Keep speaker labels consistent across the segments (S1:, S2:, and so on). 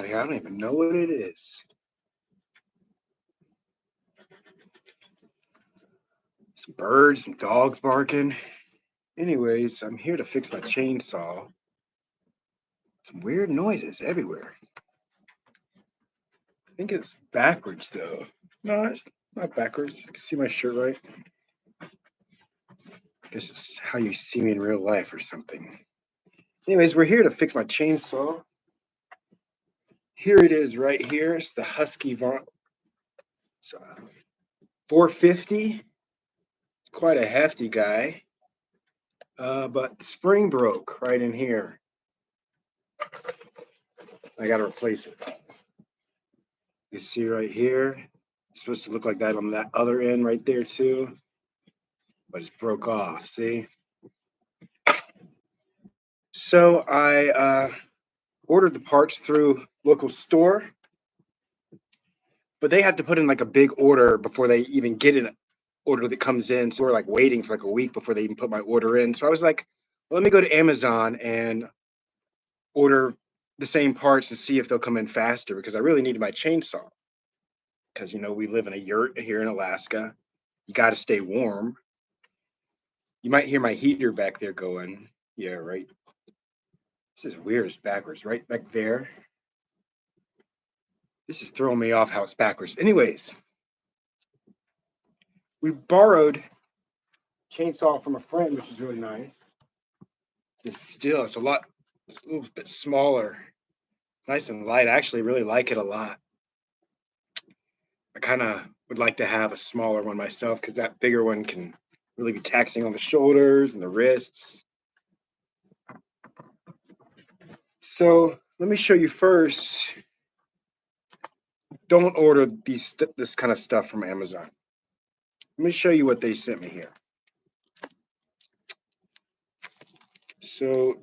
S1: here. I don't even know what it is. Some birds, some dogs barking. Anyways, I'm here to fix my chainsaw. Some weird noises everywhere. I think it's backwards though. No, it's not backwards. You can see my shirt right. I guess it's how you see me in real life or something. Anyways, we're here to fix my chainsaw. Here it is right here. It's the Husqvarna. It's 450. It's quite a hefty guy. But the spring broke right in here. I got to replace it. You see right here. It's supposed to look like that on that other end right there too. But it's broke off, see? So I ordered the parts through local store. But they have to put in like a big order before they even get an order that comes in. So we're like waiting for like a week before they even put my order in. So I was like, well, let me go to Amazon and order the same parts and see if they'll come in faster because I really needed my chainsaw. Because, you know, we live in a yurt here in Alaska. You got to stay warm. You might hear my heater back there going. Yeah, right. This is weird. It's backwards, right back there. This is throwing me off how it's backwards. Anyways, we borrowed chainsaw from a friend, which is really nice. It's a little bit smaller. It's nice and light. I actually really like it a lot. I kind of would like to have a smaller one myself because that bigger one can really be taxing on the shoulders and the wrists. So let me show you first. Don't order this kind of stuff from Amazon. Let me show you what they sent me here. So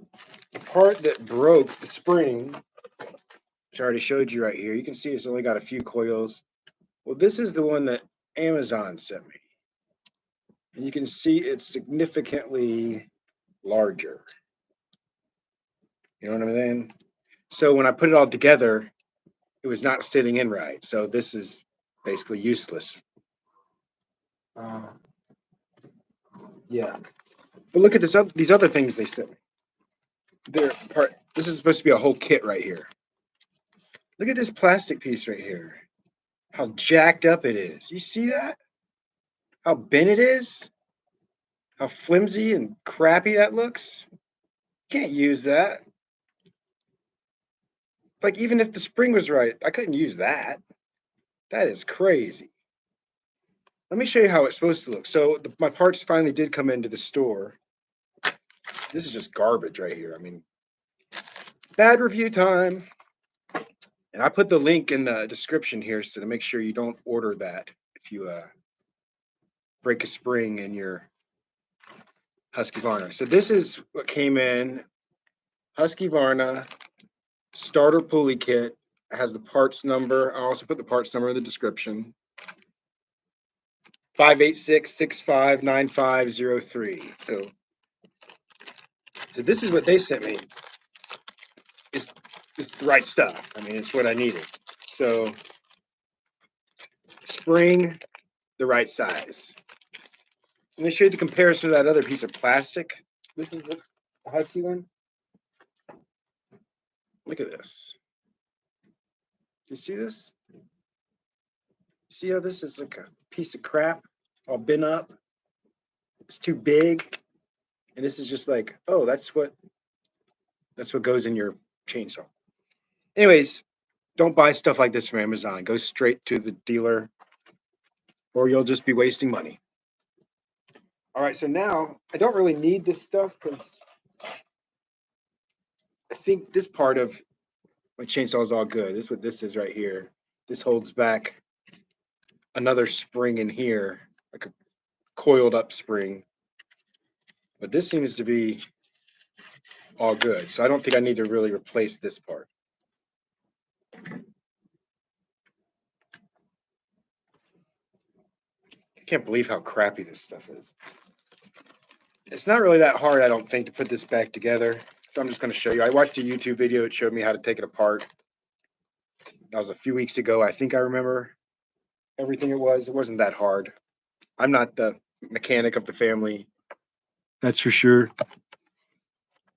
S1: the part that broke the spring, which I already showed you right here, you can see it's only got a few coils. Well, this is the one that Amazon sent me. And you can see it's significantly larger. You know what I'm saying? So when I put it all together, it was not sitting in right. So this is basically useless. Yeah. But look at these other things they sent me. This is supposed to be a whole kit right here. Look at this plastic piece right here. How jacked up it is. You see that? How bent it is? How flimsy and crappy that looks? Can't use that. Like, even if the spring was right, I couldn't use that. That is crazy. Let me show you how it's supposed to look. So my parts finally did come into the store. This is just garbage right here. I mean, bad review time. And I put the link in the description here so to make sure you don't order that if you break a spring in your Husqvarna. So this is what came in. Husqvarna starter pulley kit. It has the parts number. I also put the parts number in the description. 586-659503. So this is what they sent me. It's the right stuff. I mean, it's what I needed. So spring, the right size. Let me show you the comparison to that other piece of plastic. This is the Husky one. Look at this. Do you see this? See how this is like a piece of crap, all bent up? It's too big. And this is just like, oh, that's what goes in your chainsaw. Anyways, don't buy stuff like this from Amazon. Go straight to the dealer or you'll just be wasting money. All right, so now I don't really need this stuff because I think this part of my chainsaw is all good. This is what this is right here. This holds back another spring in here, like a coiled up spring. But this seems to be all good. So I don't think I need to really replace this part. I can't believe how crappy this stuff is. It's not really that hard, I don't think, to put this back together. So I'm just going to show you. I watched a YouTube video. It showed me how to take it apart. That was a few weeks ago. I think I remember everything it was. It wasn't that hard. I'm not the mechanic of the family, that's for sure.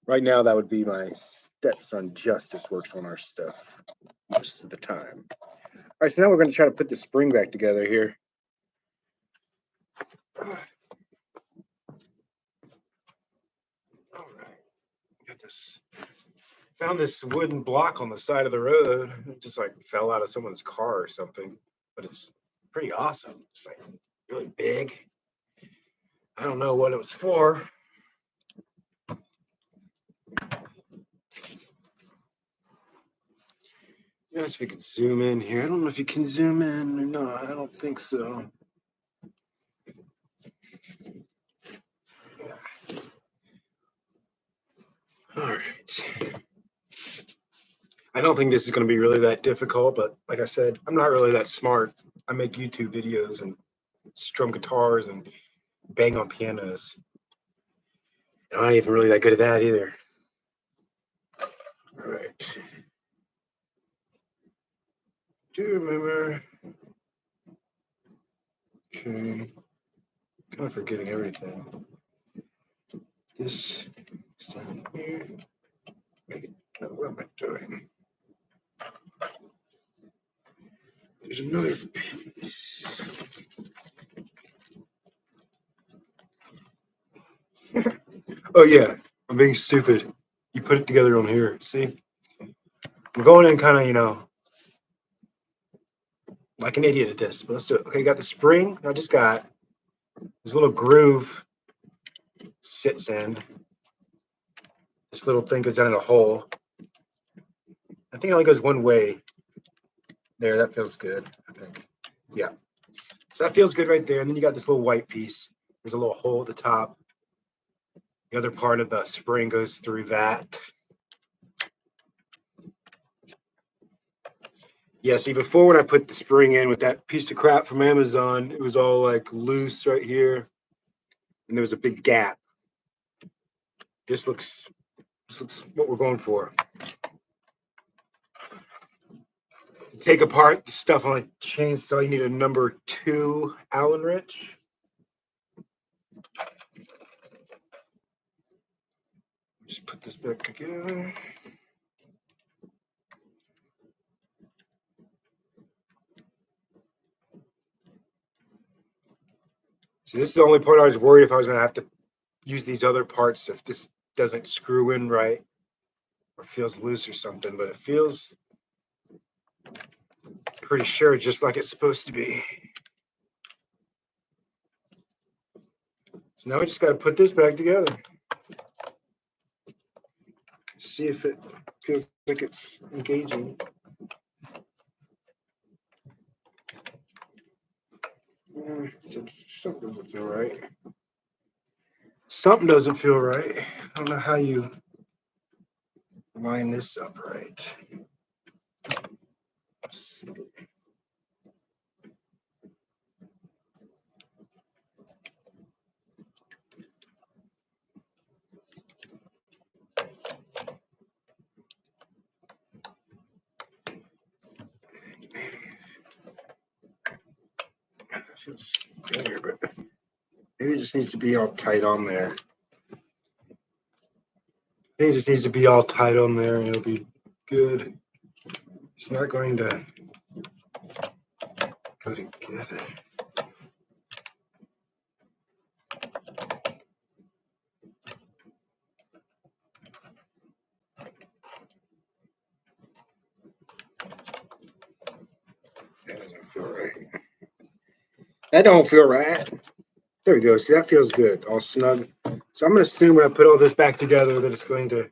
S1: Right now, that would be my stepson Justice works on our stuff most of the time. All right, so now we're going to try to put the spring back together here. All right, got this. Found this wooden block on the side of the road. It just like fell out of someone's car or something, but it's pretty awesome. It's like really big. I don't know what it was for. Yes, if you can zoom in here. I don't know if you can zoom in or not. I don't think so. Yeah. All right. I don't think this is going to be really that difficult, but like I said, I'm not really that smart. I make YouTube videos and strum guitars and bang on pianos. I'm not even really that good at that either. All right. Do you remember? Okay. Kind of forgetting everything. This is down here. Wait, no, what am I doing? There's another piece. Oh yeah, I'm being stupid. You put it together on here. See? I'm going in kind of, like an idiot at this, but let's do it. Okay, you got the spring. I just got this little groove sits in. This little thing goes down in a hole. I think it only goes one way. There, that feels good, I think. Yeah. So that feels good right there. And then you got this little white piece. There's a little hole at the top. The other part of the spring goes through that. Yeah, see, before when I put the spring in with that piece of crap from Amazon, it was all like loose right here. And there was a big gap. This looks what we're going for. Take apart the stuff on a chainsaw. You need a number 2 Allen wrench. Just put this back together. See, this is the only part I was worried if I was going to have to use these other parts if this doesn't screw in right or feels loose or something, but it feels pretty sure just like it's supposed to be. So now we just got to put this back together. See if it feels like it's engaging. Something doesn't feel right. Something doesn't feel right. I don't know how you line this up right. Feels better, but maybe it just needs to be all tight on there. I think it just needs to be all tight on there and it'll be good. It's not going to go together. That doesn't feel right. That don't feel right. There we go. See, that feels good. All snug. So I'm going to assume when I put all this back together that it's going to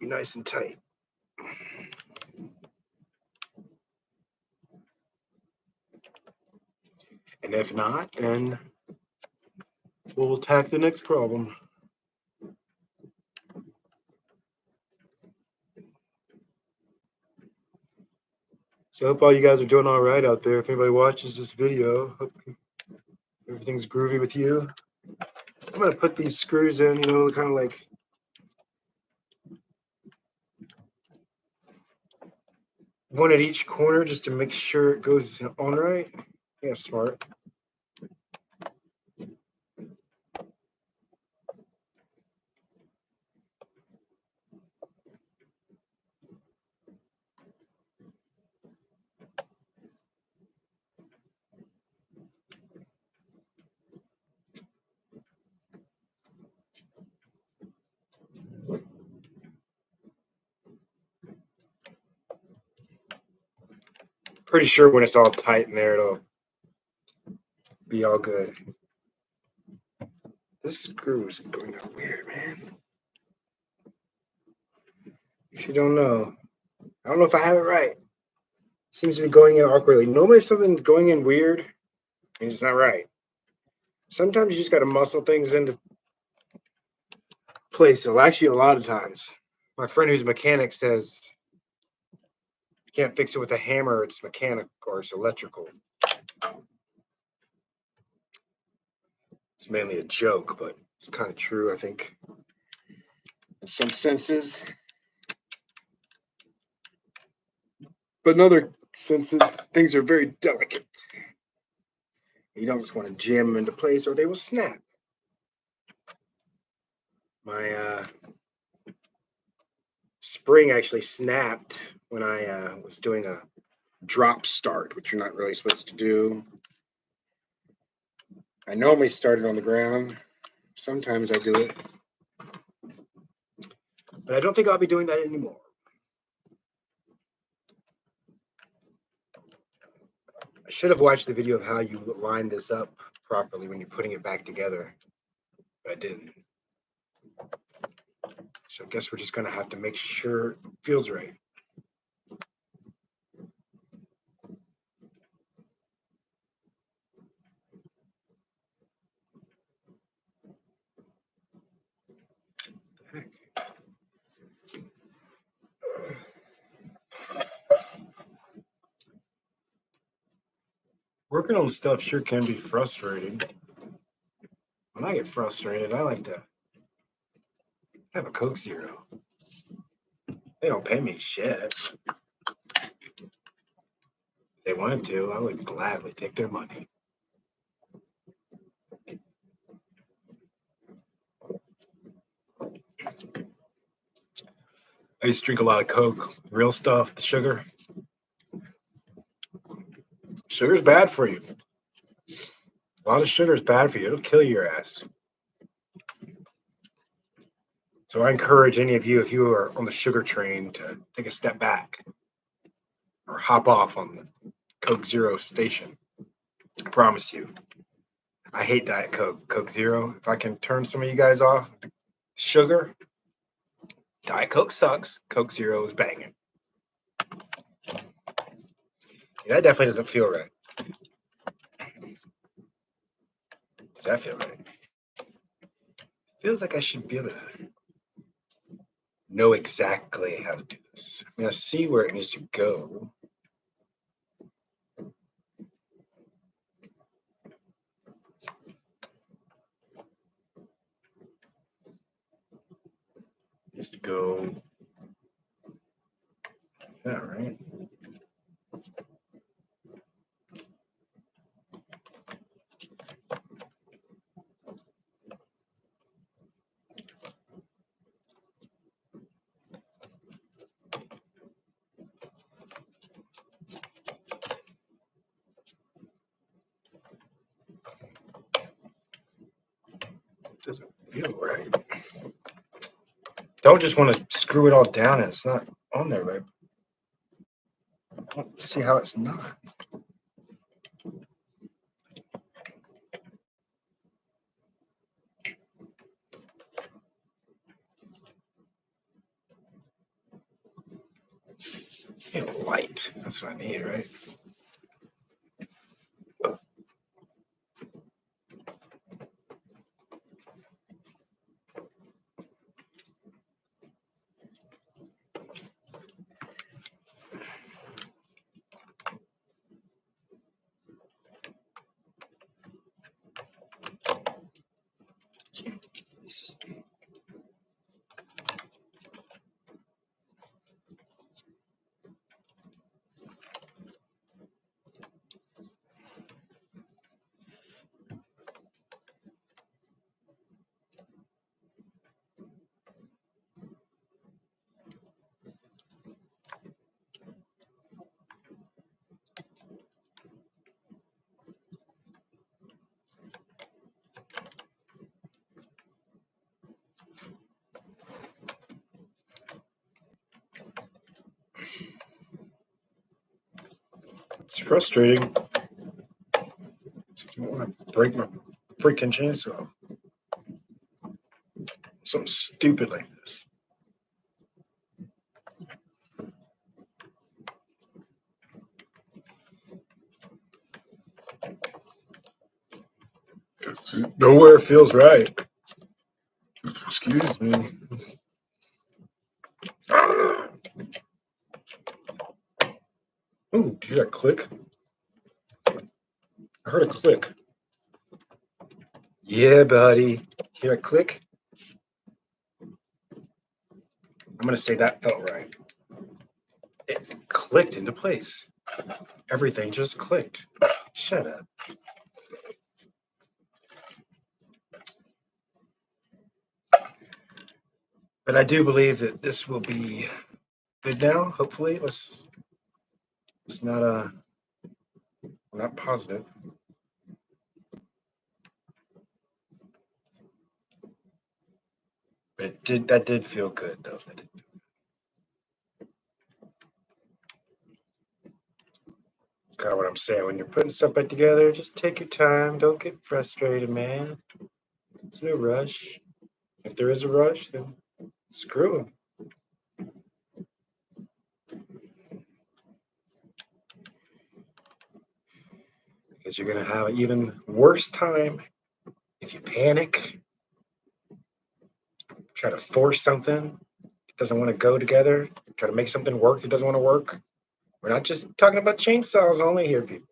S1: be nice and tight. And if not, then we'll attack the next problem. So I hope all you guys are doing all right out there. If anybody watches this video, hope everything's groovy with you. I'm going to put these screws in, kind of like one at each corner just to make sure it goes on right. Yeah, smart. Pretty sure when it's all tight in there, it'll be all good. This screw is going out weird, man. Actually, don't know. I don't know if I have it right. Seems to be going in awkwardly. Normally, if something's going in weird, means it's not right. Sometimes you just got to muscle things into place. So actually, a lot of times, my friend who's a mechanic says you can't fix it with a hammer. It's mechanical or it's electrical. It's mainly a joke, but it's kind of true, I think, in some senses. But in other senses, things are very delicate. You don't just want to jam them into place or they will snap. My spring actually snapped when I was doing a drop start, which you're not really supposed to do. I normally start it on the ground. Sometimes I do it. But I don't think I'll be doing that anymore. I should have watched the video of how you line this up properly when you're putting it back together, but I didn't. So I guess we're just going to have to make sure it feels right. Heck. Working on stuff sure can be frustrating. When I get frustrated, I like to have a Coke Zero. They don't pay me shit. If they wanted to, I would gladly take their money. I used to drink a lot of Coke, real stuff, the sugar. Sugar's bad for you. A lot of sugar is bad for you. It'll kill your ass. So I encourage any of you, if you are on the sugar train, to take a step back or hop off on the Coke Zero station. I promise you. I hate Diet Coke, Coke Zero. If I can turn some of you guys off sugar, Diet Coke sucks. Coke Zero is banging. Yeah, that definitely doesn't feel right. Does that feel right? Feels like I should be able to know exactly how to do this. I'm gonna see where it needs to go. It needs to go. All right. Doesn't feel right. Don't just want to screw it all down and it's not on there right. I don't see how it's not. Light. That's what I need, right? It's frustrating. I don't want to break my freaking chainsaw. Something stupid like this. Nowhere feels right. Excuse me. Ooh, did you hear that click? I heard a click. Yeah, buddy. Hear a click? I'm going to say that felt right. It clicked into place. Everything just clicked. Shut up. But I do believe that this will be good now. Hopefully, it's not not positive. But that did feel good though. It's kind of what I'm saying. When you're putting stuff back together, just take your time. Don't get frustrated, man. There's no rush. If there is a rush, then screw them. Because you're going to have an even worse time if you panic, try to force something that doesn't want to go together, try to make something work that doesn't want to work. We're not just talking about chainsaws only here, people.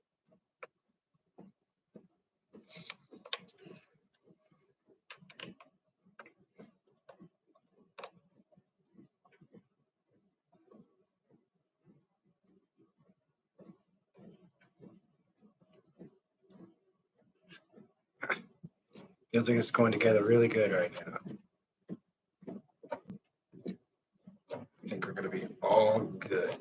S1: Feels like it's going together really good right now. I think we're going to be all good.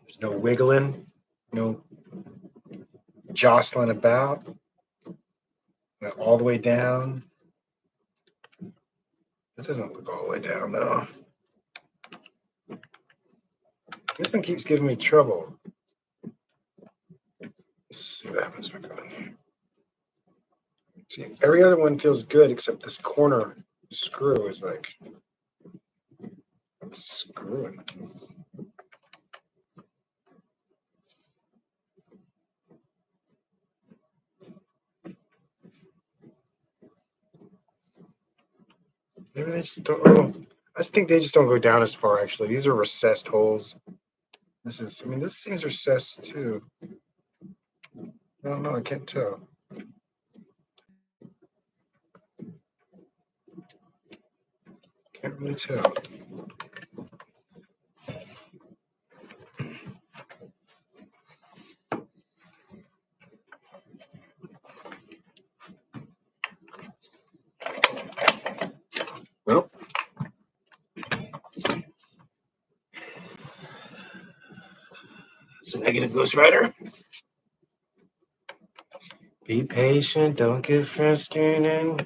S1: There's no wiggling, no jostling about. All the way down. It doesn't look all the way down though. This one keeps giving me trouble. Let's see what happens when I go in here. See, every other one feels good except this corner screw is like screwing. Maybe they just don't. Oh, I think they just don't go down as far. Actually, these are recessed holes. This is. I mean, this seems recessed too. I don't know. I can't tell. Can't really tell. Well, it's a negative Ghost Rider. Be patient. Don't get frustrated.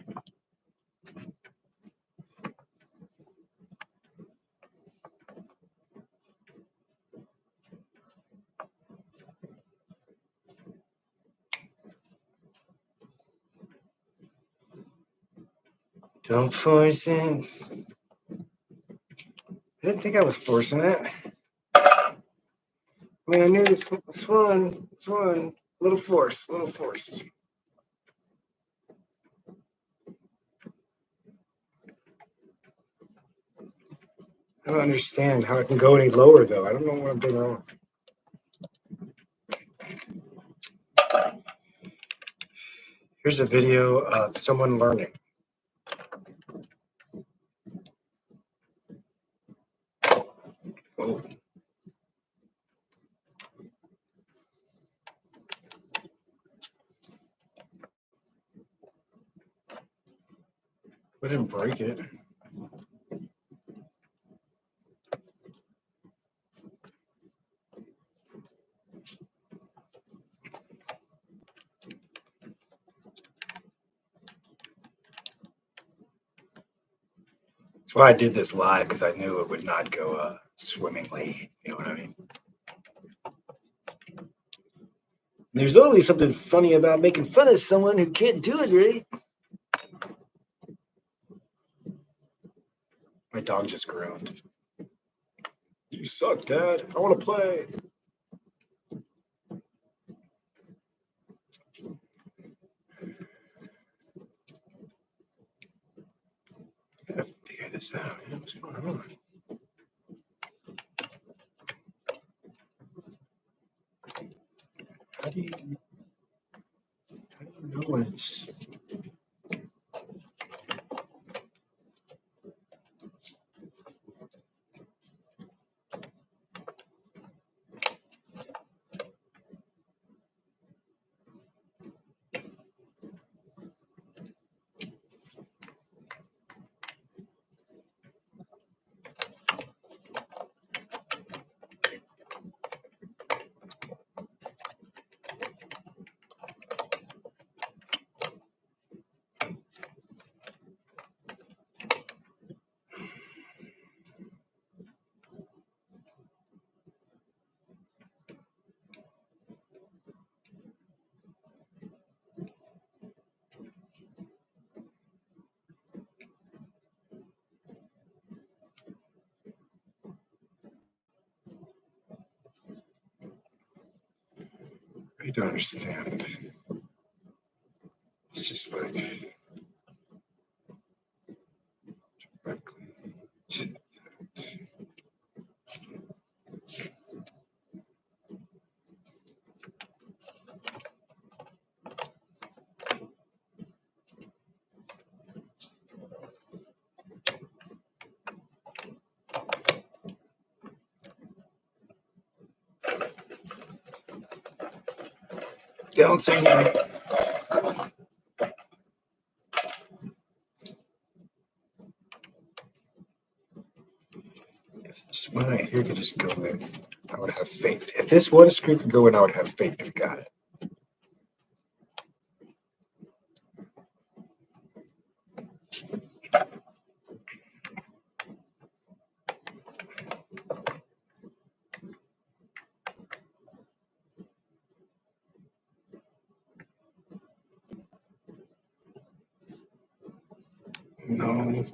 S1: Don't force it. I didn't think I was forcing it. I mean, I knew this one, little force. I don't understand how it can go any lower, though. I don't know what I'm doing wrong. Here's a video of someone learning. Whoa. I didn't break it. That's why I did this live, because I knew it would not go swimmingly. You know what I mean? There's always something funny about making fun of someone who can't do it right. My dog just groaned. You suck, Dad. I want to play. I gotta figure this out. What's going on? How do you know when it's... I don't understand. It's just like... Don't say that. If this one right here could just go in, I would have faith. If this one screw could go in, I would have faith that it got it. No.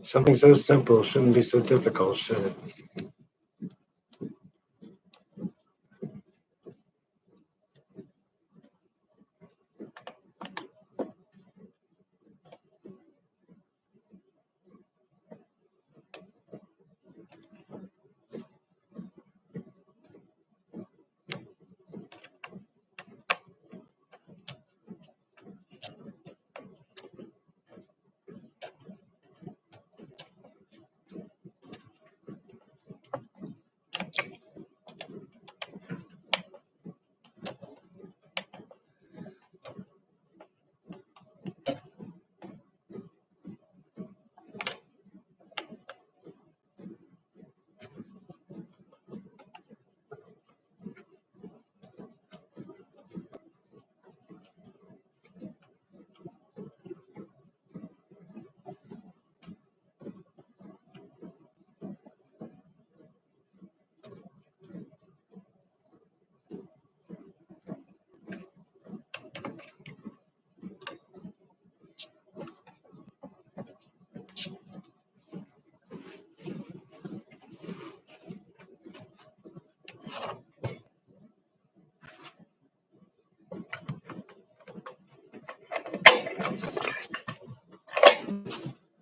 S1: Something so simple shouldn't be so difficult, should it?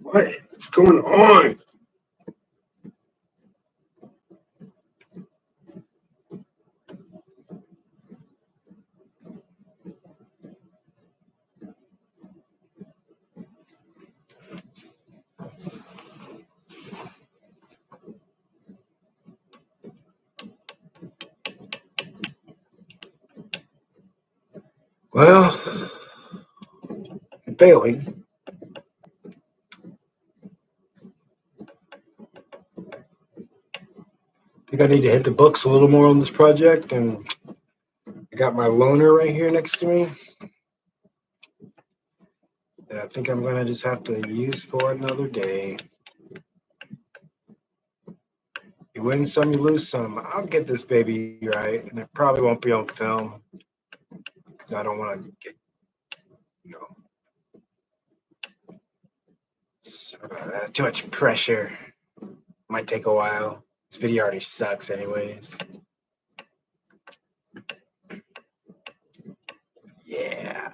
S1: What's going on? Well, I'm failing. I think I need to hit the books a little more on this project, and I got my loaner right here next to me that I think I'm going to just have to use for another day. You win some, you lose some. I'll get this baby right, and it probably won't be on film because I don't want to get, you know, too much pressure. Might take a while. This video already sucks anyways. Yeah.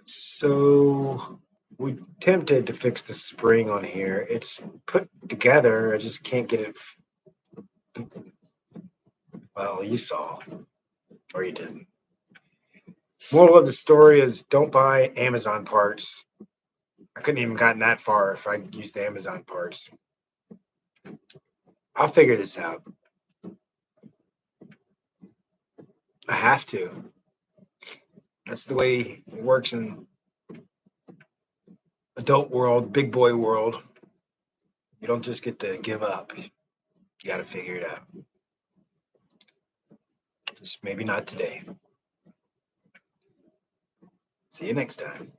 S1: So we attempted to fix the spring on here. It's put together. I just can't get it. Well, you saw, or you didn't. Moral of the story is don't buy Amazon parts. I couldn't even gotten that far if I used the Amazon parts. I'll figure this out. I have to. That's the way it works in adult world, big boy world. You don't just get to give up. You got to figure it out. Just maybe not today. See you next time.